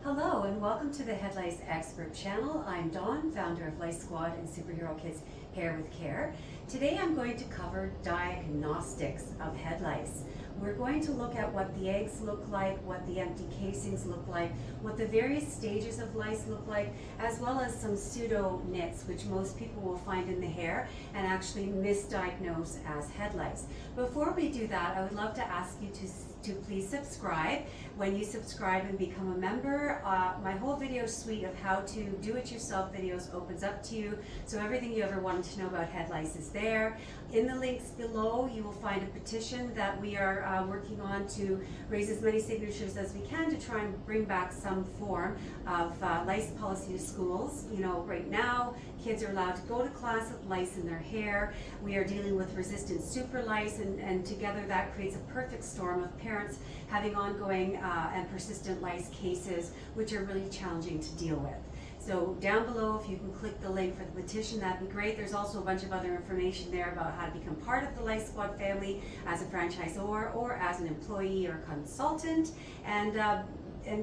Hello and welcome to the Head Lice Expert channel. I'm Dawn, founder of Lice Squad and Superhero Kids Hair with Care. Today I'm going to cover diagnostics of head lice. We're going to look at what the eggs look like, what the empty casings look like, what the various stages of lice look like, as well as some pseudo-nits, which most people will find in the hair and actually misdiagnose as head lice. Before we do that, I would love to ask you to please subscribe. When you subscribe and become a member, my whole video suite of how to do-it-yourself videos opens up to you. So everything you ever wanted to know about head lice is there. In the links below, you will find a petition that we are working on to raise as many signatures as we can to try and bring back some form of lice policy to schools. You know, right now, kids are allowed to go to class with lice in their hair. We are dealing with resistant super lice, and together that creates a perfect storm of parents having ongoing and persistent lice cases, which are really challenging to deal with. So down below, if you can click the link for the petition, that'd be great. There's also a bunch of other information there about how to become part of the Lice Squad family as a franchisor or as an employee or consultant. And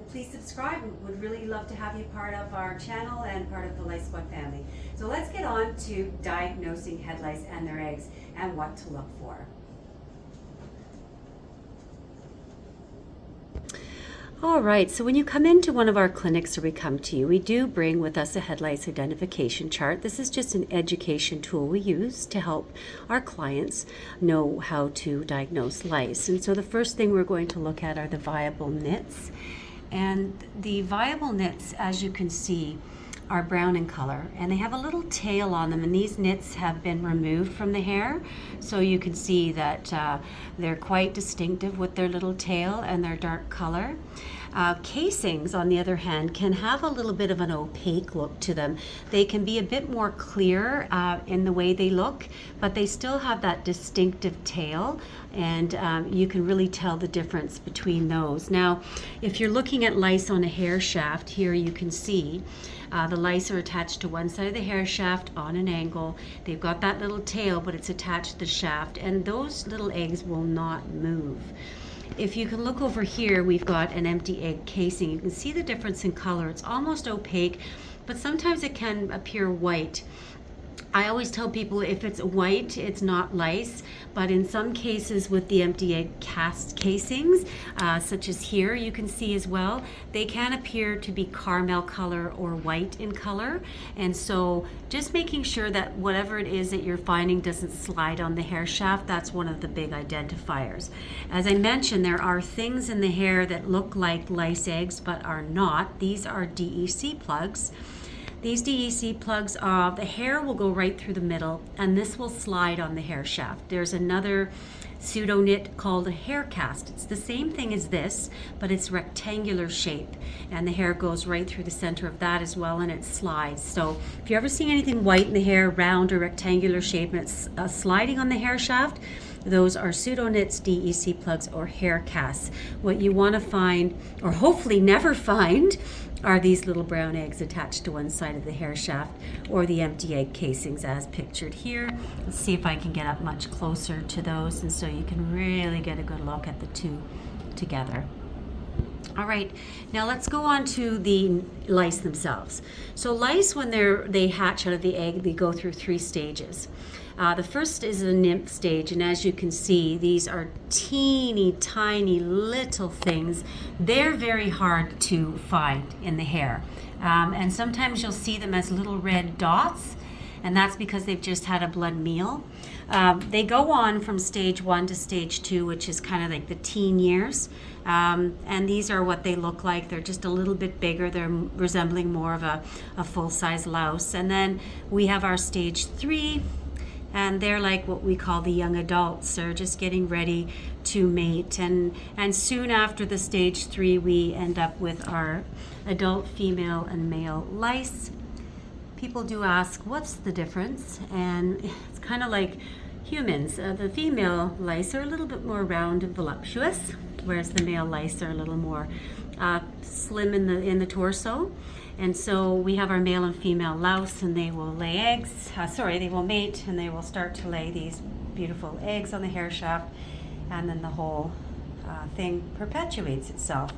please subscribe. We would really love to have you part of our channel and part of the Lice Squad family. So let's get on to diagnosing head lice and their eggs and what to look for. All right, so when you come into one of our clinics or we come to you, we do bring with us a head lice identification chart. This is just an education tool we use to help our clients know how to diagnose lice. And so the first thing we're going to look at are the viable nits. And the viable nits, as you can see, are brown in color, and they have a little tail on them, and these nits have been removed from the hair, so you can see that they're quite distinctive with their little tail and their dark color. Casings, on the other hand, can have a little bit of an opaque look to them. They can be a bit more clear in the way they look, but they still have that distinctive tail, and you can really tell the difference between those. Now, if you're looking at lice on a hair shaft, here you can see the lice are attached to one side of the hair shaft on an angle. They've got that little tail, but it's attached to the shaft, and those little eggs will not move. If you can look over here, we've got an empty egg casing. You can see the difference in color. It's almost opaque, but sometimes it can appear white. I always tell people if it's white, it's not lice, but in some cases with the empty egg cast casings, such as here you can see as well, they can appear to be caramel color or white in color. And so just making sure that whatever it is that you're finding doesn't slide on the hair shaft, that's one of the big identifiers. As I mentioned, there are things in the hair that look like lice eggs but are not. These are DEC plugs. These DEC plugs, the hair will go right through the middle, and this will slide on the hair shaft. There's another pseudo-nit called a hair cast. It's the same thing as this, but it's rectangular shape, and the hair goes right through the center of that as well, and it slides. So if you ever see anything white in the hair, round or rectangular shape, and it's sliding on the hair shaft, those are pseudo-nits, DEC plugs, or hair casts. What you want to find, or hopefully never find, are these little brown eggs attached to one side of the hair shaft, or the empty egg casings as pictured here. Let's see if I can get up much closer to those, and so you can really get a good look at the two together. All right, now let's go on to the lice themselves. So lice, when they hatch out of the egg, they go through 3 stages. The first is the nymph stage, and as you can see, these are teeny tiny little things. They're very hard to find in the hair, and sometimes you'll see them as little red dots, and that's because they've just had a blood meal. They go on from stage 1 to stage 2, which is kind of like the teen years, and these are what they look like. They're just a little bit bigger. They're resembling more of a full-size louse. And then we have our stage 3, and they're like what we call the young adults. They're just getting ready to mate, and soon after the stage 3, we end up with our adult female and male lice. People do ask, what's the difference? And it's kind of like humans. The female lice are a little bit more round and voluptuous, whereas the male lice are a little more slim in the torso. And so we have our male and female louse, and they will lay eggs. They will mate, and they will start to lay these beautiful eggs on the hair shaft, and then the whole thing perpetuates itself.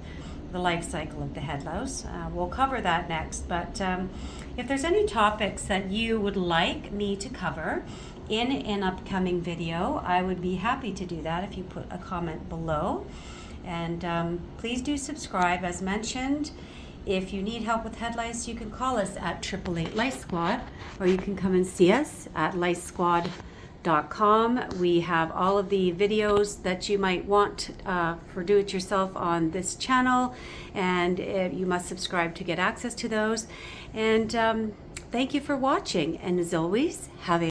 the life cycle of the head louse. We'll cover that next, but if there's any topics that you would like me to cover in an upcoming video, I would be happy to do that if you put a comment below. And please do subscribe. As mentioned, if you need help with head lice, you can call us at 888 Lice Squad, or you can come and see us at licesquad.com. We have all of the videos that you might want for do-it-yourself on this channel, and you must subscribe to get access to those. And thank you for watching, and as always, have a